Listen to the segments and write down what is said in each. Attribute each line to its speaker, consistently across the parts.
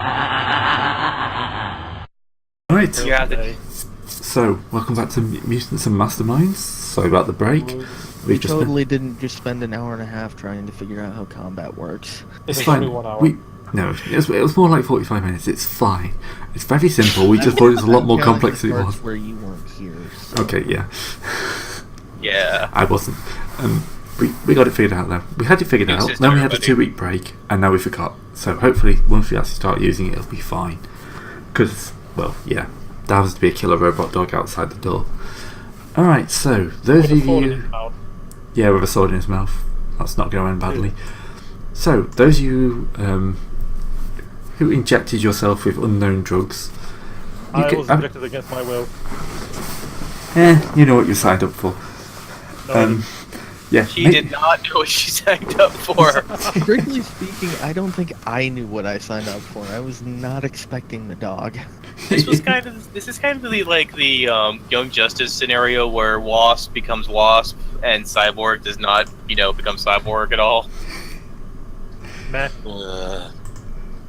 Speaker 1: Right,
Speaker 2: Yeah,
Speaker 1: so welcome back to Mutants and Masterminds. Sorry about the break.
Speaker 3: We totally didn't just spend an hour and a half trying to figure out how combat works.
Speaker 1: It's
Speaker 2: It's
Speaker 1: fine.
Speaker 2: only 1 hour.
Speaker 1: No, it was more like 45 minutes. It's fine. It's very simple. We just thought it was a lot more complex than it was.
Speaker 3: Where you weren't here. So.
Speaker 1: Okay, yeah.
Speaker 2: Yeah.
Speaker 1: I wasn't. We got it figured out though. We had it figured out. Then we had a 2-week break, and now we forgot. So hopefully, once we actually start using it, it'll be fine. Because, well, yeah, there happens to be a killer robot dog outside the door. All right, so those of you, yeah, with a sword in his mouth. That's not going to end badly. So those of you who injected yourself with unknown drugs,
Speaker 2: I was injected against my will.
Speaker 1: you know what you signed up for.
Speaker 2: No,
Speaker 1: Yeah,
Speaker 4: She did not know what she signed up for.
Speaker 3: Strictly speaking, I don't think I knew what I signed up for. I was not expecting the dog.
Speaker 4: This is kind of the Young Justice scenario where Wasp becomes Wasp and Cyborg does not, become Cyborg at all.
Speaker 2: meh.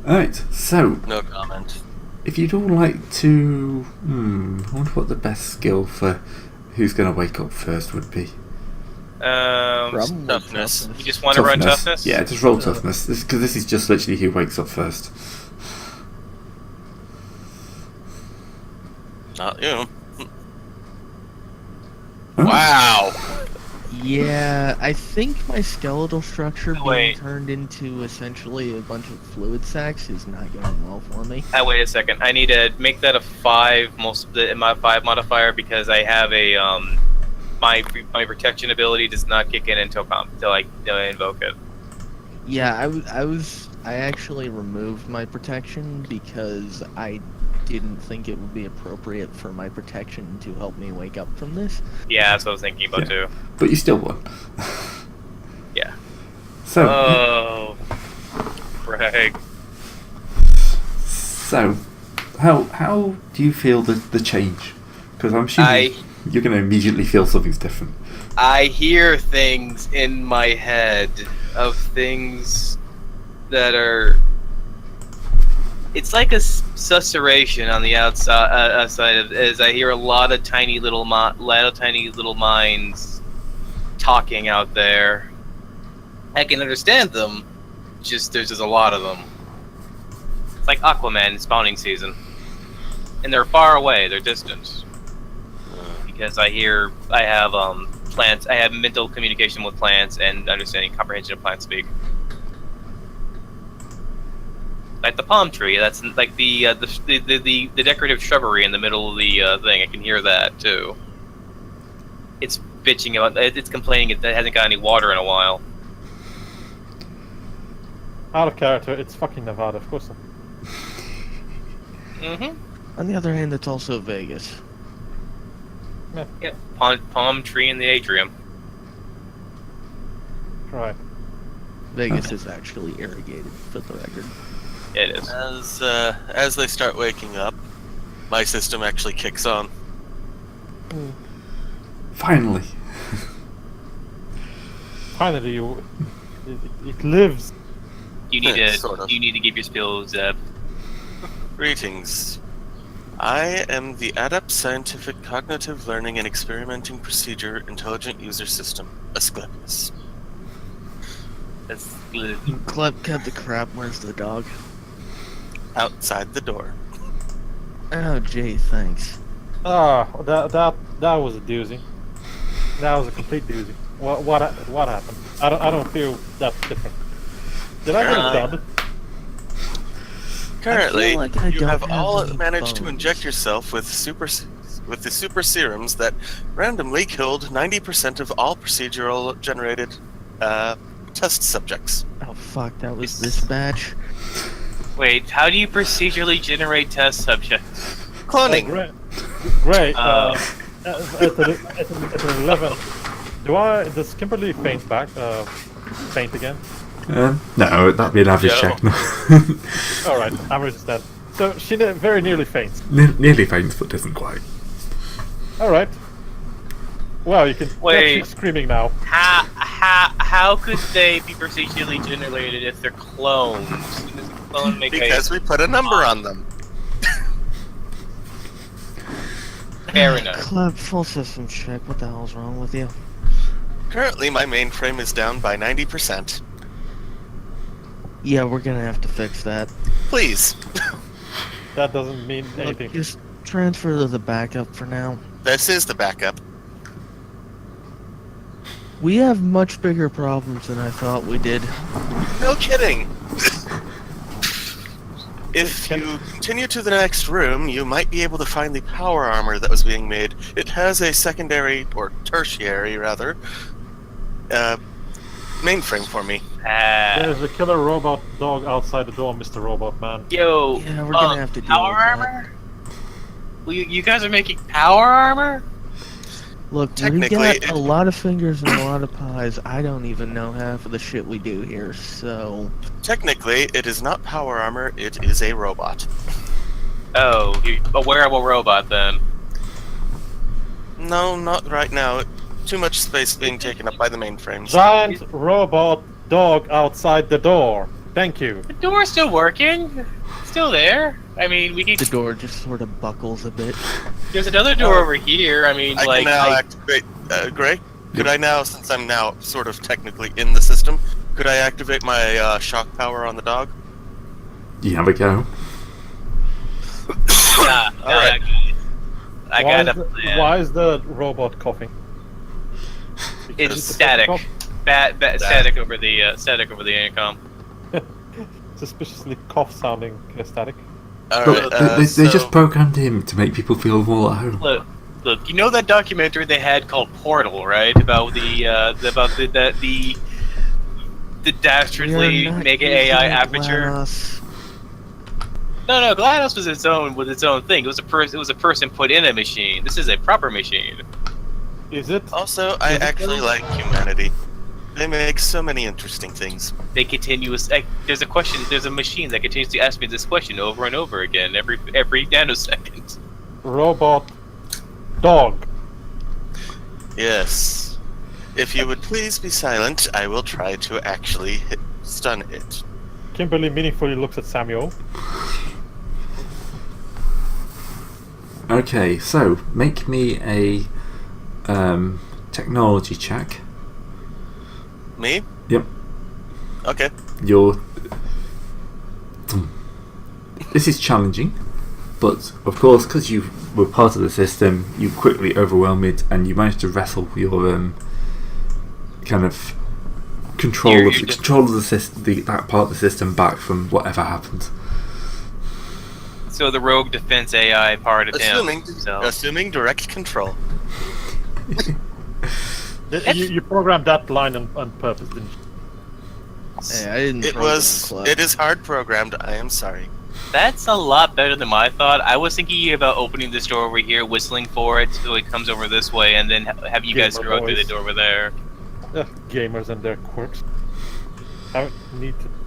Speaker 1: Alright, so
Speaker 5: No comment.
Speaker 1: if you'd all like to, I wonder what the best skill for who's going to wake up first would be.
Speaker 5: Toughness.
Speaker 4: You just want to run toughness?
Speaker 1: Yeah, just roll toughness, because this is just literally who wakes up first.
Speaker 5: Not you.
Speaker 1: Oh.
Speaker 5: Wow.
Speaker 3: Yeah, I think my skeletal structure being
Speaker 4: Wait.
Speaker 3: turned into essentially a bunch of fluid sacs is not going well for me.
Speaker 4: Wait a second. I need to make that a 5, my 5 modifier, because I have a my protection ability does not kick in until I invoke it.
Speaker 3: Yeah, I actually removed my protection because I didn't think it would be appropriate for my protection to help me wake up from this.
Speaker 4: Yeah, that's what I was thinking about too.
Speaker 1: But you still won.
Speaker 4: Yeah.
Speaker 1: So,
Speaker 4: Oh, Greg.
Speaker 1: so how do you feel the change? Because I'm assuming you're going to immediately feel something's different.
Speaker 4: I hear things in my head of things that are. It's like a susurration on the outside of, as I hear a lot of tiny little minds talking out there. I can understand them. Just there's a lot of them. It's like Aquaman in spawning season, and they're far away. They're distant. Because I have plants. I have mental communication with plants and understanding comprehension of plant speak. Like the palm tree, that's like the decorative shrubbery in the middle of the thing. I can hear that too. It's bitching about. It's complaining it hasn't got any water in a while.
Speaker 2: Out of character, it's fucking Nevada, of course.
Speaker 3: On the other hand, it's also Vegas.
Speaker 4: Yeah, palm tree in the atrium.
Speaker 2: Right.
Speaker 3: Vegas is actually irrigated, for the record.
Speaker 4: It is.
Speaker 5: As they start waking up, my system actually kicks on.
Speaker 1: Finally.
Speaker 2: Finally, it lives.
Speaker 4: You need to.
Speaker 5: Sort of.
Speaker 4: You need to give your spills up.
Speaker 5: Greetings. I am the Adept Scientific Cognitive Learning and Experimenting Procedure Intelligent User System, Asclepius.
Speaker 4: That's good.
Speaker 3: Cut the crap, where's the dog?
Speaker 5: Outside the door.
Speaker 3: Oh, gee, thanks.
Speaker 2: That was a doozy. That was a complete doozy. What happened? I don't feel that different. Did I get it done?
Speaker 5: Currently,
Speaker 3: like I
Speaker 5: you
Speaker 3: don't
Speaker 5: have
Speaker 3: have
Speaker 5: all
Speaker 3: any
Speaker 5: managed to
Speaker 3: bones.
Speaker 5: inject yourself with the super serums that randomly killed 90% of all procedural generated test subjects.
Speaker 3: Oh, fuck, that was this batch?
Speaker 4: Wait, how do you procedurally generate test subjects?
Speaker 5: Cloning.
Speaker 2: Great. At an 11. Does Kimberly faint back? Faint again?
Speaker 1: No, that'd be an average
Speaker 4: No.
Speaker 1: check. No.
Speaker 2: Alright, average is dead. So she very nearly faints.
Speaker 1: Nearly faints, but doesn't quite.
Speaker 2: Alright. Well, you can
Speaker 4: Wait.
Speaker 2: keep screaming now.
Speaker 4: How could they be procedurally generated if they're clones? Phone make
Speaker 5: Because we put a number on them.
Speaker 4: Fair enough.
Speaker 3: Club, full system check. What the hell's wrong with you?
Speaker 5: Currently, my mainframe is down by 90%.
Speaker 3: Yeah, we're gonna have to fix that.
Speaker 5: Please.
Speaker 2: That doesn't mean
Speaker 3: Look,
Speaker 2: anything.
Speaker 3: just transfer to the backup for now.
Speaker 5: This is the backup.
Speaker 3: We have much bigger problems than I thought we did.
Speaker 5: No kidding. If you continue to the next room, you might be able to find the power armor that was being made. It has a secondary, or tertiary rather, mainframe for me.
Speaker 2: There's a killer robot dog outside the door, Mr. Robot Man.
Speaker 4: Yo,
Speaker 3: Yeah, we're gonna have to deal
Speaker 4: power
Speaker 3: with that.
Speaker 4: armor? Well, you guys are making power armor?
Speaker 3: Look, we
Speaker 5: Technically,
Speaker 3: got
Speaker 5: it-
Speaker 3: a lot of fingers and a lot of pies. I don't even know half of the shit we do here, so...
Speaker 5: Technically, it is not power armor, it is a robot.
Speaker 4: Oh, a wearable robot then.
Speaker 5: No, not right now. Too much space being taken up by the mainframes.
Speaker 2: Giant robot dog outside the door. Thank you.
Speaker 4: The door's still working. Still there. I mean, we
Speaker 3: The
Speaker 4: can.
Speaker 3: door just sort of buckles a bit.
Speaker 4: There's another door over here. I mean,
Speaker 5: I
Speaker 4: like.
Speaker 5: can now activate... Gray? Could I now, since I'm now sort of technically in the system, could I activate my shock power on the dog?
Speaker 1: You have a go.
Speaker 4: Nah,
Speaker 5: Alright.
Speaker 4: I got a plan.
Speaker 2: Why is the robot coughing?
Speaker 4: It's
Speaker 2: Is it
Speaker 4: static.
Speaker 2: cough?
Speaker 4: Static over the intercom.
Speaker 2: Suspiciously cough-sounding static.
Speaker 5: Alright,
Speaker 1: Look, they just programmed him to make people feel more at home.
Speaker 4: Look, you know that documentary they had called Portal, right? About the dastardly
Speaker 3: We're not
Speaker 4: mega
Speaker 3: using
Speaker 4: AI
Speaker 3: it,
Speaker 4: aperture.
Speaker 3: GLaDOS.
Speaker 4: No, GLaDOS was its own thing. It was a person put in a machine. This is a proper machine.
Speaker 2: Is it?
Speaker 5: Also, I actually like humanity. They make so many interesting things.
Speaker 4: They there's a machine that continues to ask me this question over and over again every nanosecond.
Speaker 2: Robot dog.
Speaker 5: Yes. If you would please be silent, I will try to actually stun it.
Speaker 2: Kimberly meaningfully looks at Samuel.
Speaker 1: Okay, so make me a technology check.
Speaker 5: Me?
Speaker 1: Yep.
Speaker 5: Okay.
Speaker 1: This is challenging, but of course, because you were part of the system, you quickly overwhelmed it, and you managed to wrestle your kind of control of the system, that part of the system back from whatever happened.
Speaker 4: So the rogue defense AI part of him.
Speaker 5: Assuming direct control.
Speaker 2: You programmed that line on purpose, didn't you?
Speaker 3: Hey, I didn't
Speaker 5: It
Speaker 3: program
Speaker 5: was.
Speaker 3: Club.
Speaker 5: It is hard programmed. I am sorry.
Speaker 4: That's a lot better than my thought. I was thinking about opening this door over here, whistling for it so it comes over this way, and then have you guys
Speaker 2: Gamer
Speaker 4: go through the
Speaker 2: boys.
Speaker 4: door over there.
Speaker 2: Gamers and their quirks. I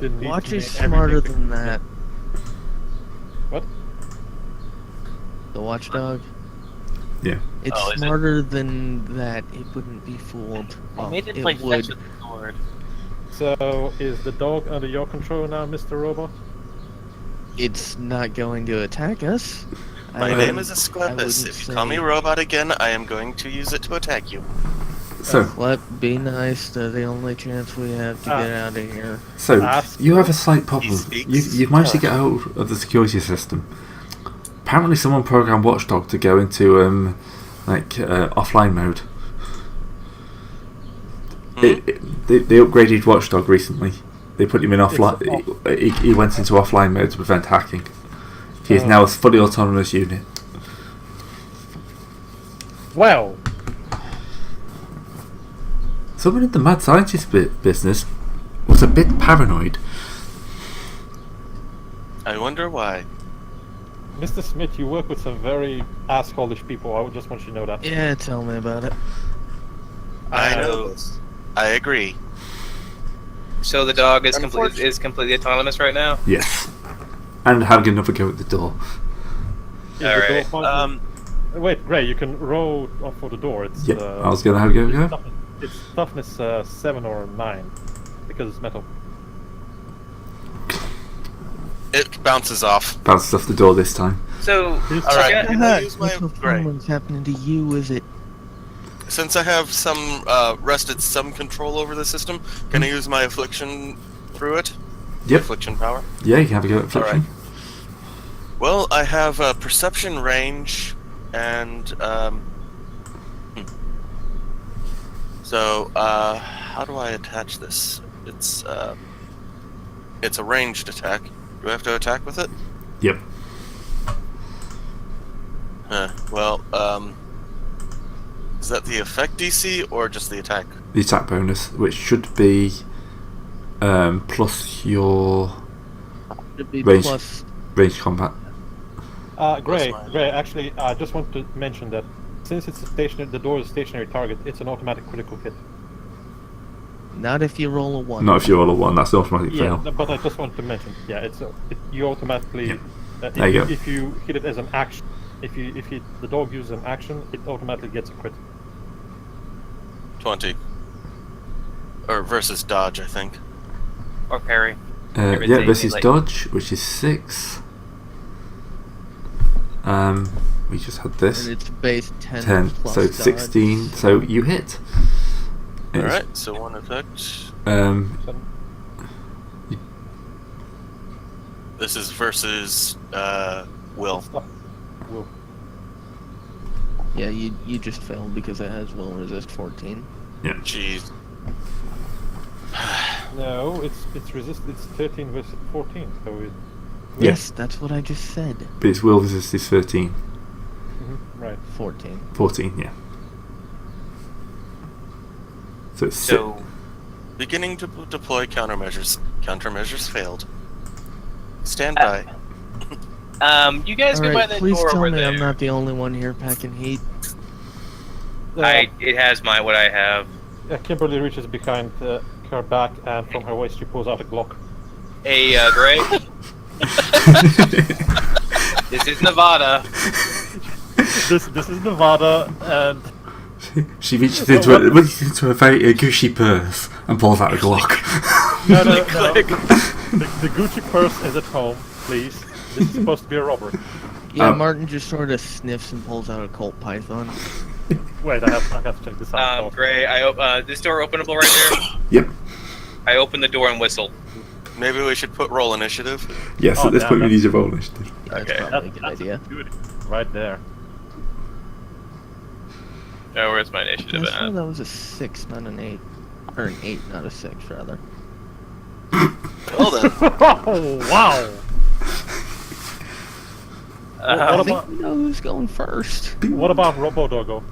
Speaker 2: didn't need
Speaker 3: Watch
Speaker 2: to
Speaker 3: is
Speaker 2: name
Speaker 3: smarter
Speaker 2: everything.
Speaker 3: than that.
Speaker 2: What?
Speaker 3: The watchdog?
Speaker 1: Yeah.
Speaker 3: It's
Speaker 4: Oh, is it?
Speaker 3: smarter than that. It wouldn't be fooled.
Speaker 4: I
Speaker 3: Well,
Speaker 4: made it
Speaker 3: it
Speaker 4: play fetch
Speaker 3: would.
Speaker 4: with the sword.
Speaker 2: So, is the dog under your control now, Mr. Robot?
Speaker 3: It's not going to attack us.
Speaker 5: My
Speaker 3: I
Speaker 5: name
Speaker 3: wouldn't-
Speaker 5: is
Speaker 3: I
Speaker 5: Asclepius.
Speaker 3: wouldn't
Speaker 5: If you call me
Speaker 3: say-
Speaker 5: robot again, I am going to use it to attack you.
Speaker 1: So,
Speaker 3: Be nice. They're the only chance we have to get out of here.
Speaker 1: you have a slight problem.
Speaker 5: speaks
Speaker 1: You've managed to
Speaker 5: tough.
Speaker 1: get out of the security system. Apparently, someone programmed Watchdog to go into offline mode. They upgraded Watchdog recently. They put him in offline. He went into offline mode to prevent hacking. He is now a fully autonomous unit.
Speaker 2: Well,
Speaker 1: Someone in the mad scientist business was a bit paranoid.
Speaker 5: I wonder why.
Speaker 2: Mr. Smith, you work with some very assholish people. I just want you to know that.
Speaker 3: Yeah, tell me about it.
Speaker 5: I know this. I agree.
Speaker 4: So the dog is
Speaker 5: Unfortunately-
Speaker 4: completely autonomous right now?
Speaker 1: Yes. And having another go at the door.
Speaker 2: Is the door
Speaker 4: Alright,
Speaker 2: functioning? Wait, Gray, you can roll for the door. It's
Speaker 1: Yeah, I was going to have a go.
Speaker 2: It's toughness 7 or 9 because it's metal.
Speaker 5: It bounces off.
Speaker 1: Bounces off the door this time.
Speaker 4: So,
Speaker 5: All right. Can I use my
Speaker 3: What's
Speaker 5: Gray?
Speaker 3: happening to you? Is it?
Speaker 5: Since I have wrested some control over the system, can I use my affliction through it?
Speaker 1: Yep.
Speaker 5: Affliction power.
Speaker 1: Yeah, you can have a go at affliction.
Speaker 5: Alright. Well, I have perception range and So how do I attach this? It's a ranged attack. Do I have to attack with it?
Speaker 1: Yep.
Speaker 5: Well, is that the effect DC or just the attack?
Speaker 1: The attack bonus, which should be plus your
Speaker 3: Should be
Speaker 1: range,
Speaker 3: plus.
Speaker 1: range combat.
Speaker 2: Gray,
Speaker 5: That's fine.
Speaker 2: Gray. Actually, I just want to mention that since it's a stationary, the door is a stationary target. It's an automatic critical hit.
Speaker 3: Not if you roll a 1.
Speaker 1: Not if you roll a 1, that's an automatic
Speaker 2: Yeah,
Speaker 1: fail.
Speaker 2: but I just want to mention. Yeah, you automatically.
Speaker 1: Yeah.
Speaker 2: If,
Speaker 1: There you go.
Speaker 2: if you hit it as an action, if the dog uses an action, it automatically gets a crit.
Speaker 5: 20. Or versus dodge, I think.
Speaker 4: or parry.
Speaker 1: Yeah, versus dodge, which is 6. We just had this.
Speaker 3: And it's base 10.
Speaker 1: 10,
Speaker 3: plus
Speaker 1: so
Speaker 3: dodge.
Speaker 1: 16, so you hit. It's,
Speaker 5: Alright, so one effect.
Speaker 2: So,
Speaker 5: This is versus Will.
Speaker 2: stop. Will.
Speaker 3: Yeah, you just failed because it has will resist 14.
Speaker 1: yeah.
Speaker 5: Jeez.
Speaker 2: No, it's resist. It's 13 versus 14. So it.
Speaker 1: Yeah.
Speaker 3: Yes, that's what I just said.
Speaker 1: But its will resist is 13.
Speaker 2: Right.
Speaker 3: 14.
Speaker 1: 14, yeah. So it's
Speaker 4: So,
Speaker 5: Beginning to deploy countermeasures. Countermeasures failed. Stand by.
Speaker 4: you guys go by
Speaker 3: Alright,
Speaker 4: that
Speaker 3: please
Speaker 4: door
Speaker 3: tell
Speaker 4: over
Speaker 3: me
Speaker 4: there.
Speaker 3: I'm not the only one here packing heat.
Speaker 4: It has what I have.
Speaker 2: Kimberly reaches behind her back, and from her waist she pulls out a Glock.
Speaker 4: Hey, Gray. This is Nevada.
Speaker 2: This is Nevada, and
Speaker 1: she reaches into a very Gucci purse and pulls out a Glock.
Speaker 2: no. The Gucci purse is at home, please. This is supposed to be a robbery.
Speaker 3: Yeah, Martin just sort of sniffs and pulls out a Colt Python.
Speaker 2: Wait, I have to check this out.
Speaker 4: Gray, this door openable right there?
Speaker 1: Yep.
Speaker 4: I open the door and whistle.
Speaker 5: Maybe we should put roll initiative.
Speaker 1: Yes,
Speaker 2: Oh,
Speaker 1: at this
Speaker 2: damn,
Speaker 1: point we
Speaker 2: that's-
Speaker 1: need to roll initiative.
Speaker 3: Yeah, that's
Speaker 4: Okay.
Speaker 3: probably a good idea.
Speaker 2: Good. Right there.
Speaker 4: Oh, where's my initiative
Speaker 3: I swear
Speaker 4: at?
Speaker 3: that was a 6, not an 8. Or an 8, not a 6, rather.
Speaker 5: Well then.
Speaker 2: Oh wow!
Speaker 3: I
Speaker 2: What
Speaker 3: think
Speaker 2: about
Speaker 3: we know who's going first.
Speaker 2: what about Robo Doggo?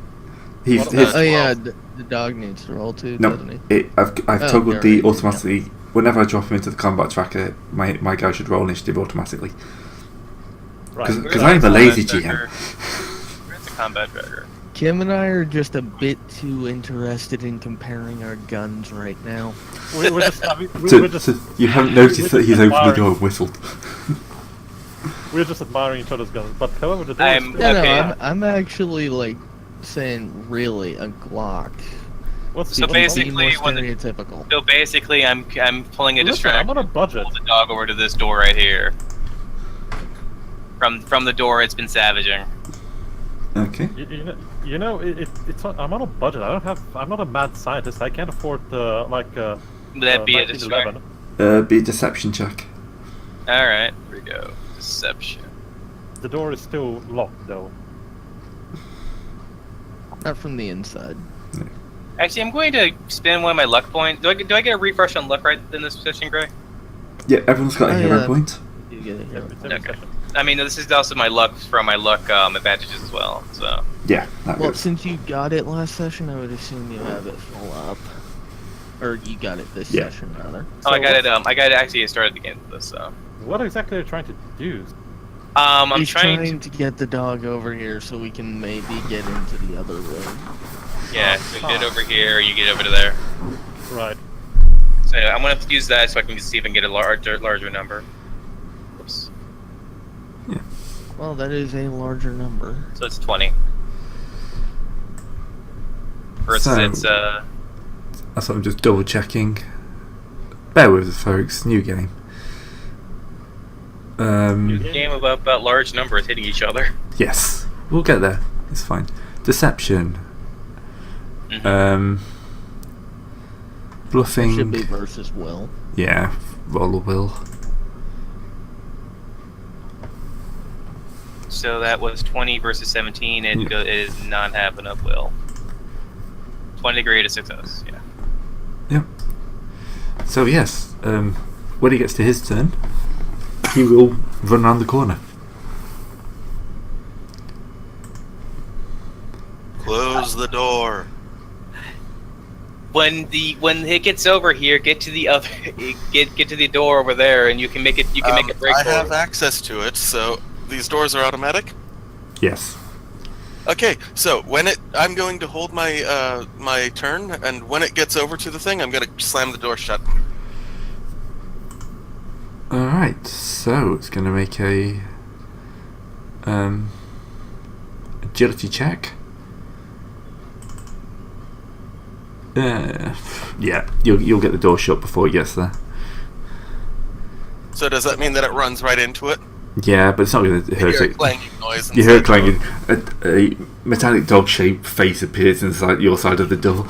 Speaker 1: He's,
Speaker 2: What
Speaker 1: his,
Speaker 2: about-
Speaker 3: Oh yeah, the dog needs to roll too,
Speaker 1: no,
Speaker 3: doesn't he?
Speaker 1: I've
Speaker 3: Oh,
Speaker 1: toggled
Speaker 3: yeah,
Speaker 1: the
Speaker 3: right,
Speaker 1: automatically. Whenever I drop him into the combat tracker, my guy should roll initiative automatically.
Speaker 2: Right.
Speaker 1: Because I'm a lazy GM.
Speaker 4: Where's the combat tracker?
Speaker 3: Kim and I are just a bit too interested in comparing our guns right now.
Speaker 2: We're just having,
Speaker 1: So,
Speaker 2: we're just
Speaker 1: so you haven't noticed that he's opened the door and whistled.
Speaker 2: we're just admiring each other's guns. But however, the door is
Speaker 4: I'm-
Speaker 2: still-
Speaker 3: No,
Speaker 4: Okay.
Speaker 3: no, I'm actually like saying really a Glock.
Speaker 2: What's
Speaker 4: So
Speaker 2: what's-
Speaker 4: basically,
Speaker 3: more
Speaker 4: when the-
Speaker 3: stereotypical.
Speaker 4: So basically, I'm pulling a
Speaker 2: Listen, I'm
Speaker 4: distraction.
Speaker 2: on a budget.
Speaker 4: Pull the dog over to this door right here. From the door, it's been savaging.
Speaker 1: Okay.
Speaker 2: You know, it's I'm on a budget. I'm not a mad scientist. I can't afford
Speaker 4: Would that be a
Speaker 2: 1911.
Speaker 4: distraction?
Speaker 1: Be a deception check.
Speaker 4: All right, here we go. Deception.
Speaker 2: The door is still locked, though.
Speaker 3: Not from the inside.
Speaker 4: Actually, I'm going to spend one of my luck points. Do I get a refresh on luck right in this session, Gray?
Speaker 1: Yeah, everyone's got a
Speaker 3: Oh,
Speaker 1: hero
Speaker 3: yeah.
Speaker 1: point.
Speaker 3: You get it.
Speaker 2: Yeah, it's every
Speaker 4: Okay.
Speaker 2: session.
Speaker 4: I mean, this is also my luck from my luck advantages as well. So
Speaker 1: Yeah, that
Speaker 3: Well,
Speaker 1: goes.
Speaker 3: since you got it last session, I would assume you have it full up. Or you got it this
Speaker 1: Yeah.
Speaker 3: session, rather.
Speaker 4: I
Speaker 2: So
Speaker 4: got it. I got it actually started the game with this. So
Speaker 2: What exactly are you trying to do?
Speaker 4: I'm
Speaker 3: He's
Speaker 4: trying
Speaker 3: to get the dog over here so we can maybe get into the other room.
Speaker 4: Yeah, so get over here, you get over to there.
Speaker 2: Right.
Speaker 4: So I'm gonna use that so I can see if I can get a larger number. Oops.
Speaker 3: Well, that is a larger number.
Speaker 4: So it's 20. Versus
Speaker 1: So-
Speaker 4: it's
Speaker 1: That's what I'm just double checking. Bear with us, folks. New game.
Speaker 4: Game about large numbers hitting each other.
Speaker 1: Yes, we'll get there. It's fine. Deception. Bluffing.
Speaker 3: Should be versus will.
Speaker 1: Yeah, roll a will.
Speaker 4: So that was 20 versus 17, and it is not having a will. 20 degree to success, yeah.
Speaker 1: Yep. So yes, when he gets to his turn, he will run around the corner.
Speaker 5: Close the door.
Speaker 4: When it gets over here, get to the other, get to the door over there, and you can make it. You can make it break.
Speaker 5: I have access to it, so these doors are automatic.
Speaker 1: Yes.
Speaker 5: Okay, so I'm going to hold my my turn, and when it gets over to the thing, I'm going to slam the door shut.
Speaker 1: All right. So it's going to make a agility check. Yeah, you'll get the door shut before he gets there.
Speaker 5: So does that mean that it runs right into it?
Speaker 1: Yeah, but it's not going to hurt
Speaker 5: You hear a
Speaker 1: it.
Speaker 5: clanging noise.
Speaker 1: You hear clanging. A metallic dog-shaped face appears inside your side of the door.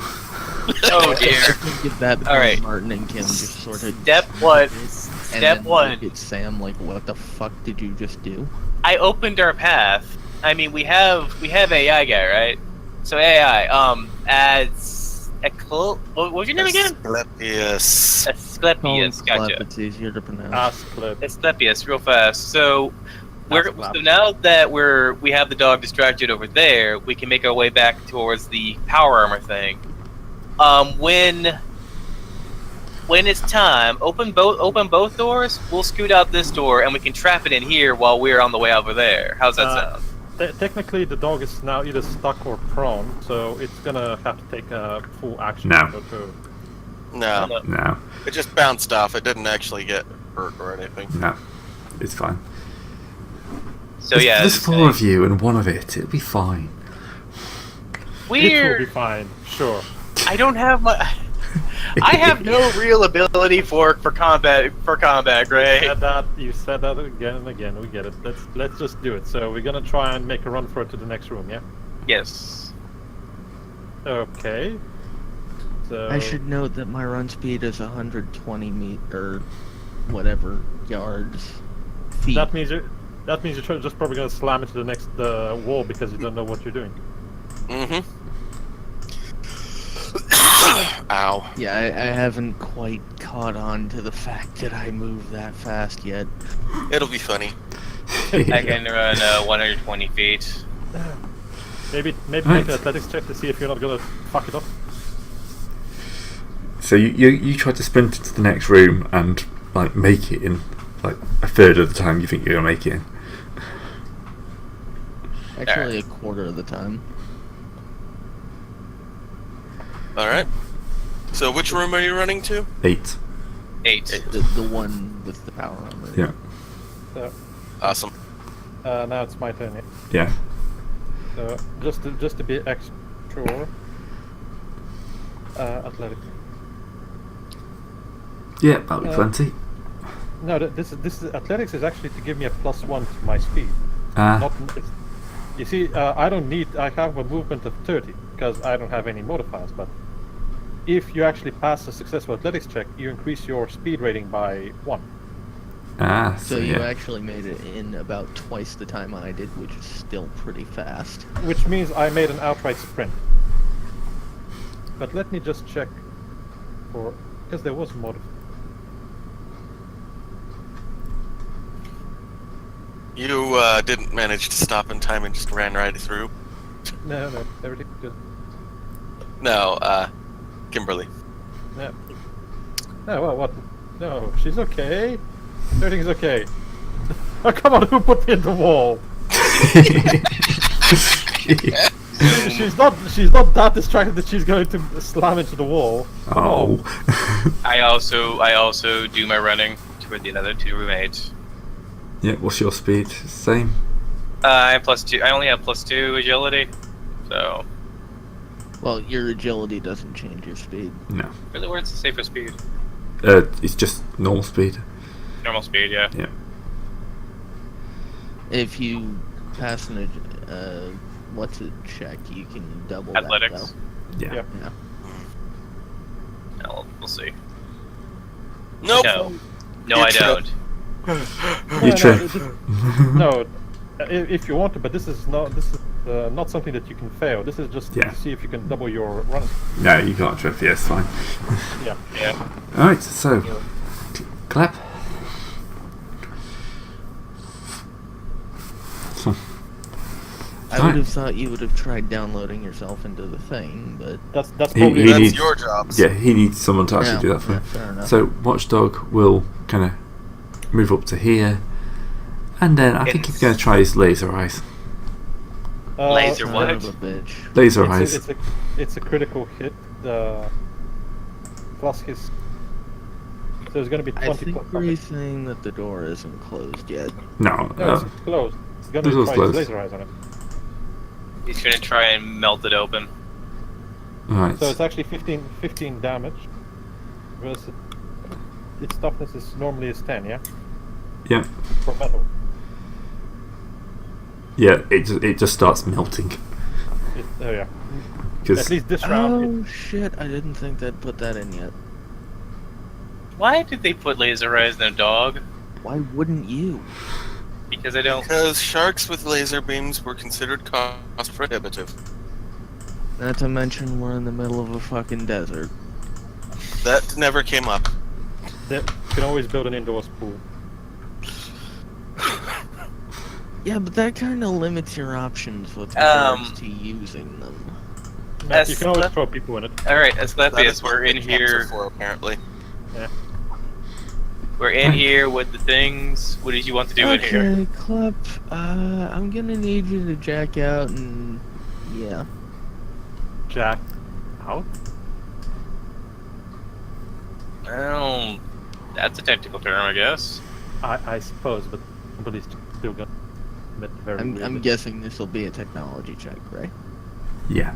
Speaker 4: Oh dear!
Speaker 3: Give that
Speaker 4: All right.
Speaker 3: Martin and Kim just sort of
Speaker 4: Step one.
Speaker 3: and
Speaker 4: Step
Speaker 3: then
Speaker 4: one.
Speaker 3: look at Sam like, what the fuck did you just do?
Speaker 4: I opened our path. I mean, we have AI guy, right? So AI adds what was your name again?
Speaker 5: Asclepius.
Speaker 4: Asclepius, gotcha.
Speaker 3: It's easier to pronounce.
Speaker 4: Asclepius, real fast. So
Speaker 3: Asclepius.
Speaker 4: so now that we have the dog distracted over there, we can make our way back towards the power armor thing. When it's time, open both doors. We'll scoot out this door, and we can trap it in here while we're on the way over there. How's that sound?
Speaker 2: Technically, the dog is now either stuck or prone, so it's gonna have to take a full action.
Speaker 1: No.
Speaker 2: to go through.
Speaker 5: No,
Speaker 1: No,
Speaker 5: it just bounced off. It didn't actually get hurt or anything.
Speaker 1: no, it's fine.
Speaker 4: So yeah,
Speaker 1: there's four of you and one of it. It'll be fine.
Speaker 2: It will be
Speaker 4: weird.
Speaker 2: fine, sure.
Speaker 4: I don't have my. I have no real ability for combat, Gray.
Speaker 2: You said that again and again. We get it. Let's just do it. So we're gonna try and make a run for it to the next room, yeah?
Speaker 4: Yes.
Speaker 2: Okay. So
Speaker 3: I should note that my run speed is 120 or whatever yards. Feet.
Speaker 2: that means you're just probably gonna slam into the next wall because you don't know what you're doing.
Speaker 5: Mm-hmm. Ow.
Speaker 3: Yeah, I haven't quite caught on to the fact that I move that fast yet.
Speaker 5: It'll be funny.
Speaker 4: I can run 120 feet.
Speaker 2: Maybe
Speaker 1: Right.
Speaker 2: make an athletics check to see if you're not gonna fuck it up.
Speaker 1: So you try to sprint into the next room and like make it in like a third of the time you think you're gonna make it in.
Speaker 3: Actually, a quarter of the time.
Speaker 5: Alright. So which room are you running to?
Speaker 1: 8.
Speaker 4: 8.
Speaker 3: The one with the power armor.
Speaker 1: Yeah.
Speaker 2: So
Speaker 5: Awesome.
Speaker 2: now it's my turn.
Speaker 1: Yeah.
Speaker 2: So just to be extra, athletic.
Speaker 1: Yeah, that'll be plenty.
Speaker 2: No, this is athletics is actually to give me a +1 to my speed.
Speaker 1: Ah.
Speaker 2: You see, I have a movement of 30 because I don't have any modifiers. But if you actually pass a successful athletics check, you increase your speed rating by 1.
Speaker 1: Ah,
Speaker 3: So
Speaker 1: so
Speaker 3: you
Speaker 1: yeah.
Speaker 3: actually made it in about twice the time I did, which is still pretty fast.
Speaker 2: Which means I made an outright sprint. But let me just check because there was mod.
Speaker 5: You didn't manage to stop in time and just ran right through.
Speaker 2: No, everything's good.
Speaker 5: No, Kimberly.
Speaker 2: No. No, well, what? No, she's okay. Everything's okay. Oh, come on, who put me in the wall? She's not that distracted that she's going to slam into the wall.
Speaker 1: Oh.
Speaker 4: I also do my running toward the other two roommates.
Speaker 1: Yeah, what's your speed? Same?
Speaker 4: I'm +2. I only have +2 agility, so
Speaker 3: Well, your agility doesn't change your speed.
Speaker 1: No.
Speaker 4: really, where's the safer speed?
Speaker 1: It's just normal speed.
Speaker 4: Normal speed, yeah.
Speaker 1: Yeah.
Speaker 3: If you pass an what's it check, you can double
Speaker 4: Athletics.
Speaker 3: that.
Speaker 1: Yeah.
Speaker 2: Yeah.
Speaker 3: Yeah.
Speaker 4: No, we'll see.
Speaker 5: Nope.
Speaker 4: No,
Speaker 5: You
Speaker 4: I
Speaker 5: trip.
Speaker 4: don't.
Speaker 1: You trip.
Speaker 2: No, if you want to, but this is not something that you can fail. This is just
Speaker 1: Yeah.
Speaker 2: to see if you can double your run.
Speaker 1: No, you can't trip. Yes, fine.
Speaker 2: Yeah.
Speaker 4: Yeah.
Speaker 1: Alright, so. Clap.
Speaker 3: I would have thought you would have tried downloading yourself into the thing, but
Speaker 2: That's
Speaker 1: He
Speaker 2: probably
Speaker 5: That's
Speaker 1: needs-
Speaker 5: your job.
Speaker 1: Yeah, he needs someone to actually
Speaker 3: yeah,
Speaker 1: do that for
Speaker 3: yeah,
Speaker 1: him.
Speaker 3: fair enough.
Speaker 1: So Watchdog will kind of move up to here, and then I think he's going to try his laser eyes.
Speaker 4: Laser
Speaker 3: Son
Speaker 4: what?
Speaker 3: of a bitch.
Speaker 1: Laser eyes.
Speaker 2: it's a critical hit. Plus his. So it's going to be 20
Speaker 3: I think
Speaker 2: plus
Speaker 3: he's
Speaker 2: something.
Speaker 3: saying that the door isn't closed yet.
Speaker 1: No,
Speaker 2: No, it's closed. It's going
Speaker 1: the
Speaker 2: to
Speaker 1: door's
Speaker 2: try
Speaker 1: closed.
Speaker 2: his laser eyes on it.
Speaker 4: He's gonna try and melt it open.
Speaker 1: alright.
Speaker 2: So it's actually 15 damage. Whereas its toughness is normally is 10, yeah?
Speaker 1: Yeah,
Speaker 2: For metal.
Speaker 1: yeah. It just starts melting
Speaker 2: Oh yeah. At
Speaker 1: because
Speaker 2: least this round.
Speaker 3: Oh shit, I didn't think they'd put that in yet.
Speaker 4: Why did they put laser eyes in a dog?
Speaker 3: Why wouldn't you?
Speaker 4: Because I don't.
Speaker 5: Because sharks with laser beams were considered cost prohibitive.
Speaker 3: Not to mention we're in the middle of a fucking desert.
Speaker 5: That never came up.
Speaker 2: You can always build an indoors pool.
Speaker 3: Yeah, but that kind of limits your options with regards to using them.
Speaker 2: You can always throw people in it.
Speaker 4: Alright,
Speaker 5: That
Speaker 4: Asclepius,
Speaker 5: is what
Speaker 4: we're in
Speaker 5: big camps are
Speaker 4: here.
Speaker 5: for, apparently.
Speaker 4: We're in here with the things. What did you want to do in here?
Speaker 3: Okay, Clep, I'm gonna need you to jack out and... yeah.
Speaker 2: Jack out?
Speaker 4: Well, that's a technical term, I guess.
Speaker 2: I suppose, but somebody's still gonna admit very
Speaker 3: I'm
Speaker 2: weirdly.
Speaker 3: guessing this will be a technology check, right?
Speaker 1: yeah,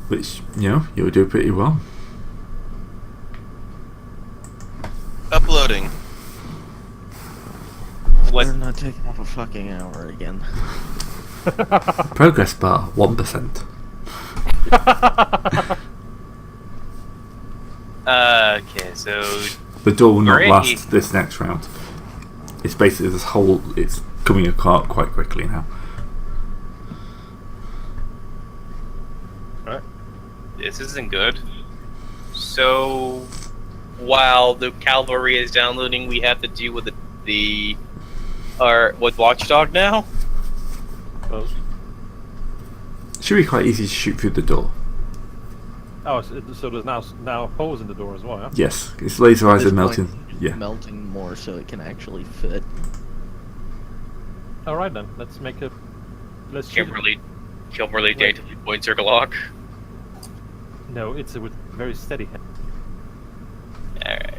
Speaker 1: which you'll do pretty well.
Speaker 5: Uploading.
Speaker 4: What?
Speaker 3: We're not taking up a fucking hour again.
Speaker 1: Progress bar 1%.
Speaker 4: Okay, so
Speaker 1: The door will not
Speaker 4: Great.
Speaker 1: last this next round. It's basically this whole. It's coming apart quite quickly now.
Speaker 2: Alright.
Speaker 4: this isn't good. So while the cavalry is downloading, we have to deal with with Watchdog now.
Speaker 2: Close.
Speaker 1: Should be quite easy to shoot through the door.
Speaker 2: Oh, so there's now holes in the door as well, yeah?
Speaker 1: Yes, its laser eyes
Speaker 3: At
Speaker 1: are
Speaker 3: this point,
Speaker 1: melting.
Speaker 3: it's
Speaker 1: Yeah.
Speaker 3: melting more so it can actually fit.
Speaker 2: Alright then, let's make it. Let's shoot it.
Speaker 4: Kimberly daintily points her Glock.
Speaker 2: No, it's with very steady hand.
Speaker 4: Alright.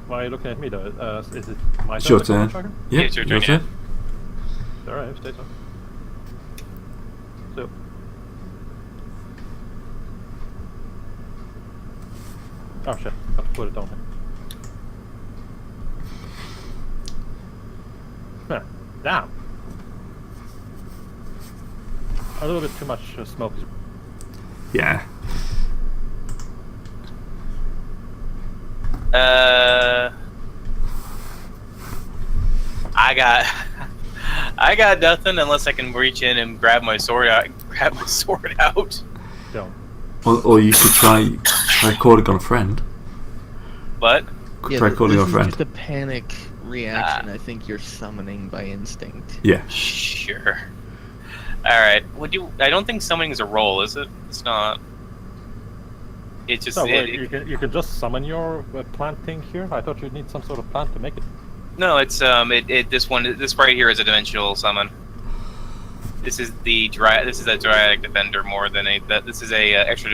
Speaker 2: Why are you looking at me though? Is it my
Speaker 1: It's your
Speaker 2: turn?
Speaker 1: turn.
Speaker 2: to
Speaker 1: Yeah,
Speaker 4: it's your turn, yeah.
Speaker 2: Alright, stay so. So. Oh shit, I have to put it on here. Huh, damn. A little bit too much smoke.
Speaker 1: Yeah.
Speaker 4: I got nothing unless I can reach in and grab my sword out.
Speaker 2: Don't.
Speaker 1: Or you could try calling on a friend.
Speaker 4: But
Speaker 1: Try calling on a
Speaker 3: this is
Speaker 1: friend.
Speaker 3: just a panic reaction. I think you're summoning by instinct.
Speaker 1: Yeah.
Speaker 4: sure. All right. I don't think summoning is a roll, is it? It's not. It's just.
Speaker 2: So wait, you can just summon your plant thing here? I thought you'd need some sort of plant to make it.
Speaker 4: No, it's this right here is a dimensional summon. This is a Dryadic defender more than this is a extra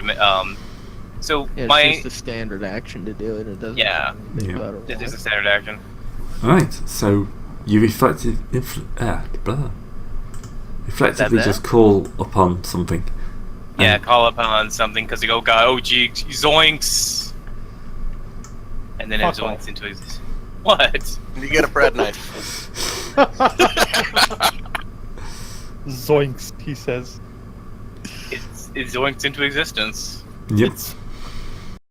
Speaker 4: so
Speaker 3: Yeah, it's
Speaker 4: my
Speaker 3: just a standard action to do it. It doesn't.
Speaker 4: Yeah.
Speaker 3: have anything
Speaker 1: Yeah.
Speaker 3: about a
Speaker 4: this
Speaker 3: roll.
Speaker 4: is a standard action.
Speaker 1: Alright, so you reflectively
Speaker 4: that?
Speaker 1: just call upon something.
Speaker 4: Yeah,
Speaker 1: And-
Speaker 4: call upon something because they go, God, oh gee, zoinks, and then it
Speaker 2: Fuck
Speaker 4: zoinks into existence. What?
Speaker 5: You get a bread knife.
Speaker 2: Zoinks, he says.
Speaker 4: It zoinks into existence.
Speaker 1: Yep.
Speaker 2: It's